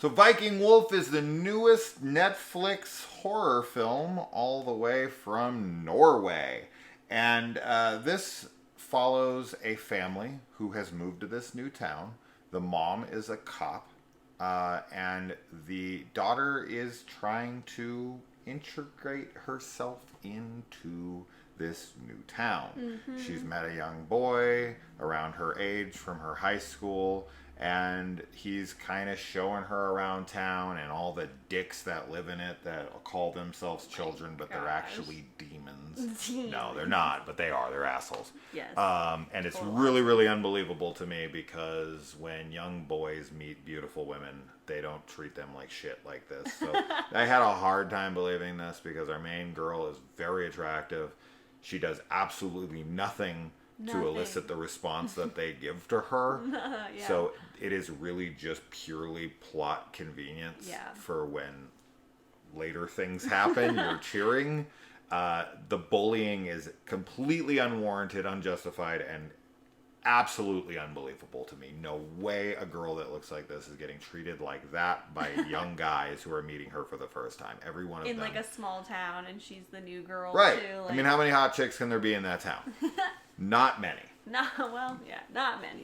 So Viking Wolf is the newest Netflix horror film all the way from Norway. And this follows a family who has moved to this new town. The mom is a cop, and the daughter is trying to integrate herself into this new town. Mm-hmm. She's met a young boy around her age from her high school, and he's kind of showing her around town and all the dicks that live in it that call themselves children, but they're actually demons. No, they're not, but they are. They're assholes. Yes. And it's really, really unbelievable to me because when young boys meet beautiful women, they don't treat them like shit like this. So I had a hard time believing this because our main girl is very attractive. She does absolutely nothing to elicit the response that they give to her. Yeah. So it is really just purely plot convenience for when later things happen, you're cheering. The bullying is completely unwarranted, unjustified, and absolutely unbelievable to me. No way a girl that looks like this is getting treated like that by young guys who are meeting her for the first time. Every one of them. In like a small town, and she's the new girl right. too. I mean, how many hot chicks can there be in that town? Not many. Not many.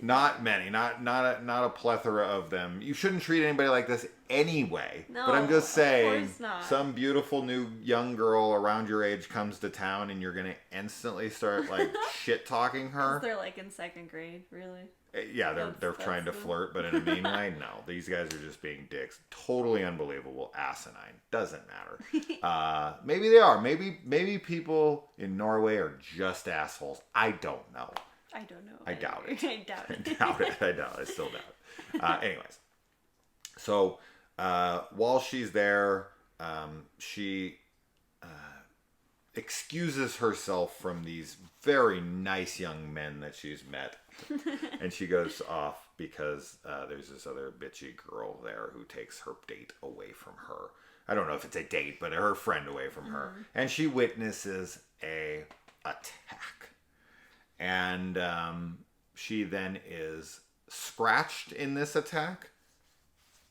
Not many. Not a plethora of them. You shouldn't treat anybody like this anyway. No, but I'm just saying, of course not. Some beautiful new young girl around your age comes to town, and you're gonna instantly start like shit talking her. They're like in second grade, really. Yeah, they're trying to flirt, but in a mean way. No, these guys are just being dicks. Totally unbelievable, asinine. Doesn't matter. Maybe they are. Maybe people in Norway are just assholes. I don't know. I don't know. I doubt it. I doubt it. I doubt it. I still doubt it. Anyways, so while she's there, she excuses herself from these very nice young men that she's met. And she goes off because there's this other bitchy girl there who takes her date away from her. I don't know if it's a date, but her friend away from her. And she witnesses a attack. And she then is scratched in this attack.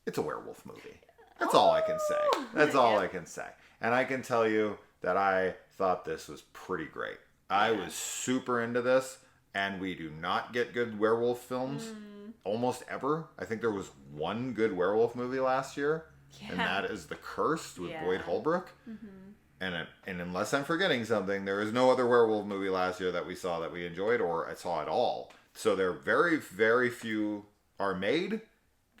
It's a werewolf movie. That's all I can say. That's all I can say. And I can tell you that I thought this was pretty great. I was super into this. And we do not get good werewolf films almost ever. I think there was one good werewolf movie last year. Yeah. And that is The Cursed with Boyd Holbrook. Mm-hmm. And unless I'm forgetting something, there is no other werewolf movie last year that we saw that we enjoyed or I saw at all. So there are very, very few are made,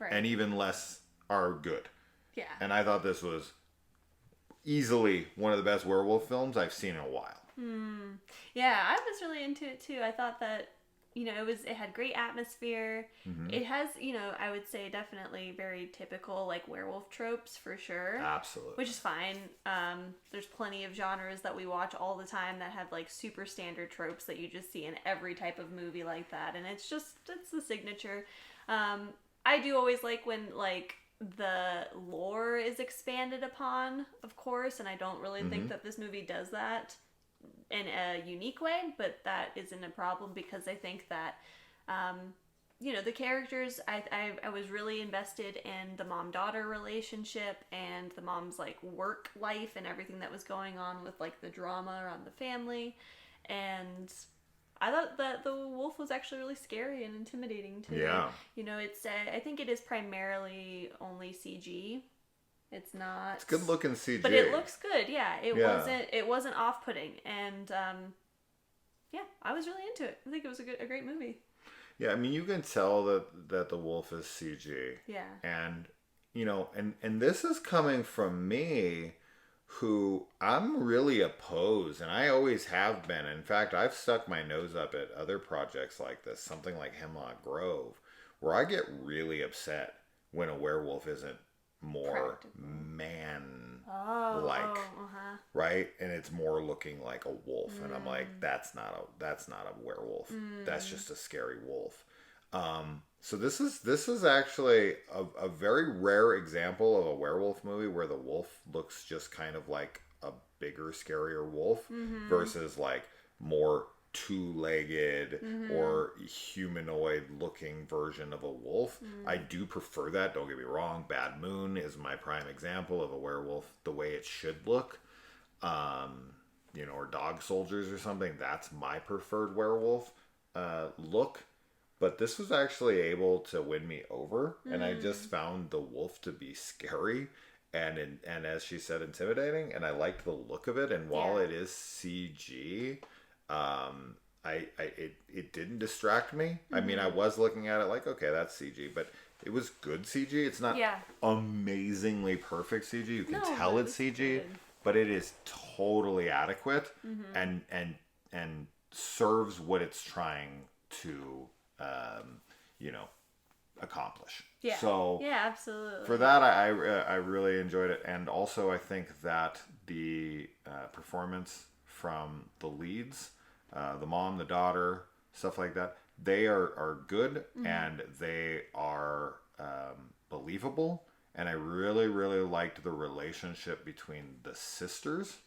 and even less are good. Yeah. And I thought this was easily one of the best werewolf films I've seen in a while. Yeah, I was really into it too. I thought that, it had great atmosphere. Mm-hmm. It has, I would say definitely very typical like werewolf tropes for sure. Absolutely. Which is fine. There's plenty of genres that we watch all the time that have like super standard tropes that you just see in every type of movie like that. And it's the signature. I do always like when like the lore is expanded upon, of course, and I don't really think that this movie does that in a unique way, but that isn't a problem because I think that the characters, I was really invested in the mom-daughter relationship and the mom's like work life and everything that was going on with like the drama around the family, and I thought that the wolf was actually really scary and intimidating too. Yeah. It's I think it is primarily only CG. It's not. It's good looking CG, but it looks good. Yeah, it wasn't off-putting, and I was really into it. I think it was a great movie. Yeah, I mean, you can tell that the wolf is CG. Yeah. And and this is coming from me, who I'm really opposed, and I always have been. In fact, I've stuck my nose up at other projects like this, something like Hemlock Grove, where I get really upset when a werewolf isn't more man-like, right? And it's more looking like a wolf, and I'm like, that's not a werewolf. That's just a scary wolf. So this is actually a very rare example of a werewolf movie where the wolf looks just kind of like a bigger, scarier wolf versus like more two-legged or humanoid-looking version of a wolf. I do prefer that. Don't get me wrong. Bad Moon is my prime example of a werewolf the way it should look. Or Dog Soldiers or something. That's my preferred werewolf look. But this was actually able to win me over, and I just found the wolf to be scary and as she said, intimidating, and I liked the look of it. And while it is CG, it didn't distract me. I mean, I was looking at it like, okay, that's CG, but it was good CG. It's not amazingly perfect CG. You can tell it's CG, good. But it is totally adequate and serves what it's trying to accomplish. Yeah. So yeah, absolutely. For that, I really enjoyed it, and also I think that the performance from the leads, the mom, the daughter, stuff like that, they are good and they are believable. And I really, really liked the relationship between the sisters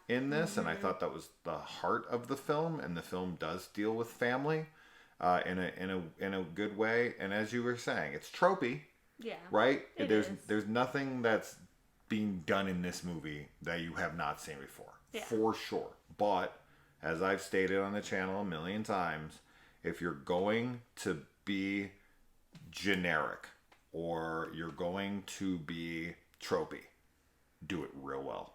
in this. And I thought that was the heart of the film. And the film does deal with family in a good way. And as you were saying, it's tropey. Yeah. Right? There's nothing that's being done in this movie that you have not seen before. Yeah. For sure. But as I've stated on the channel a million times, if you're going to be generic, or you're going to be tropey, do it real well.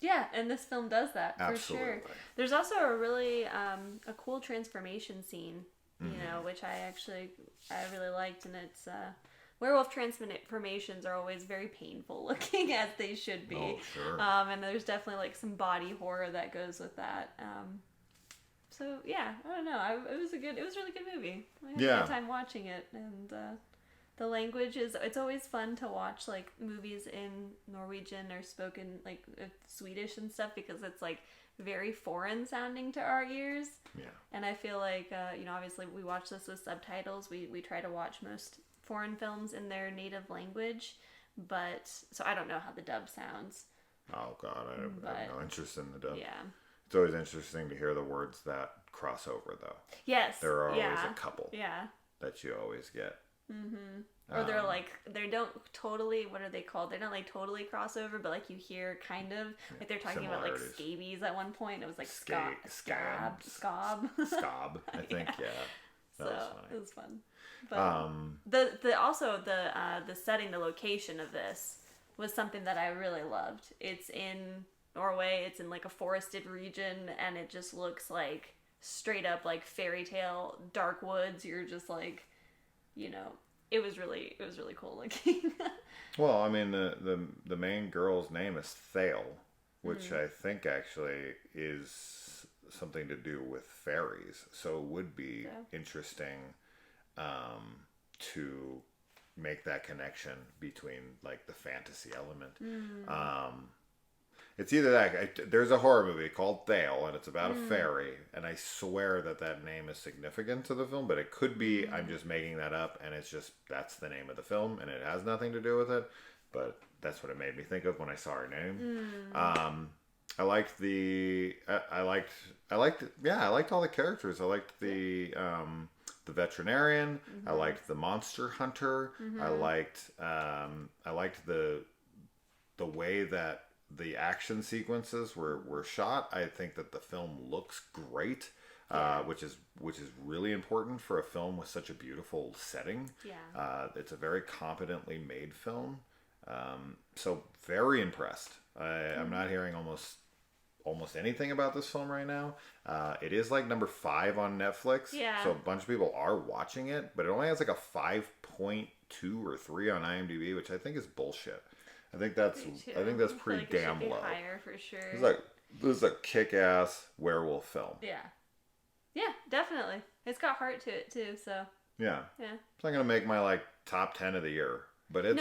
Yeah, and this film does that, for Absolutely. Sure. There's also a really a cool transformation scene, which I really liked, and it's werewolf transformations are always very painful looking, as they should be. Oh, sure. And there's definitely like some body horror that goes with that. So yeah, I don't know. It was a really good movie. I had a good time watching it, and the language it's always fun to watch like movies in Norwegian or spoken like Swedish and stuff, because it's like very foreign sounding to our ears. Yeah. And I feel like obviously we watch this with subtitles. We try to watch most foreign films in their native language, but so I don't know how the dub sounds. Oh God, I have no interest in the dub. Yeah. It's always interesting to hear the words that cross over, though. Yes. There are always a couple. Yeah. That you always get. Or they're like, they don't totally, what are they called? They're not like totally crossover, but like you hear kind of, like they're talking about like scabies at one point. It was like scab, Scob, I think, yeah. That was funny. It was fun. But the setting, the location of this was something that I really loved. It's in Norway. It's in like a forested region, and it just looks like straight up like fairy tale dark woods. You're just like, it was really cool looking. Well, I mean, the main girl's name is Thale, which I think actually is something to do with fairies. So it would be interesting to make that connection between like the fantasy element. It's either that. There's a horror movie called Thale, and it's about a fairy, and I swear that name is significant to the film, but it could be I'm just making that up, and it's just that's the name of the film, and it has nothing to do with it, but that's what it made me think of when I saw her name. I liked all the characters. I liked the veterinarian. I liked the monster hunter. I liked the way that the action sequences were shot. I think that the film looks great, which is really important for a film with such a beautiful setting. Yeah. It's a very competently made film. So very impressed. I'm not hearing almost anything about this film right now. It is like number 5 on Netflix. Yeah. So a bunch of people are watching it, but it only has like a 5.2 or 3 on IMDb, which I think is bullshit. I think that's pretty damn low. Higher for sure. This is a kick-ass werewolf film. Yeah. Yeah, definitely. It's got heart to it too, so. Yeah. Yeah. It's not gonna make my like top 10 of the year, but it's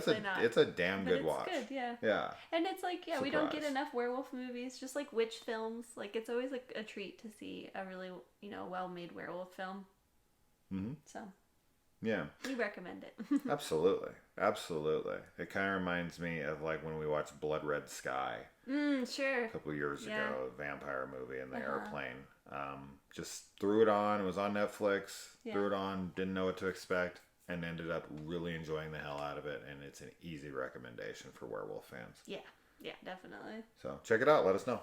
it's a damn good watch. It's good, yeah. Yeah. And it's like we don't get enough werewolf movies, just like witch films. Like it's always like a treat to see a really well-made werewolf film. So. Yeah. We recommend it. Absolutely. It kind of reminds me of like when we watched Blood Red Sky. Sure. A couple years ago, a vampire movie in the airplane. Just threw it on. It was on Netflix. Yeah. Threw it on. Didn't know what to expect. And ended up really enjoying the hell out of it. And it's an easy recommendation for werewolf fans. Yeah. Yeah, definitely. So check it out. Let us know.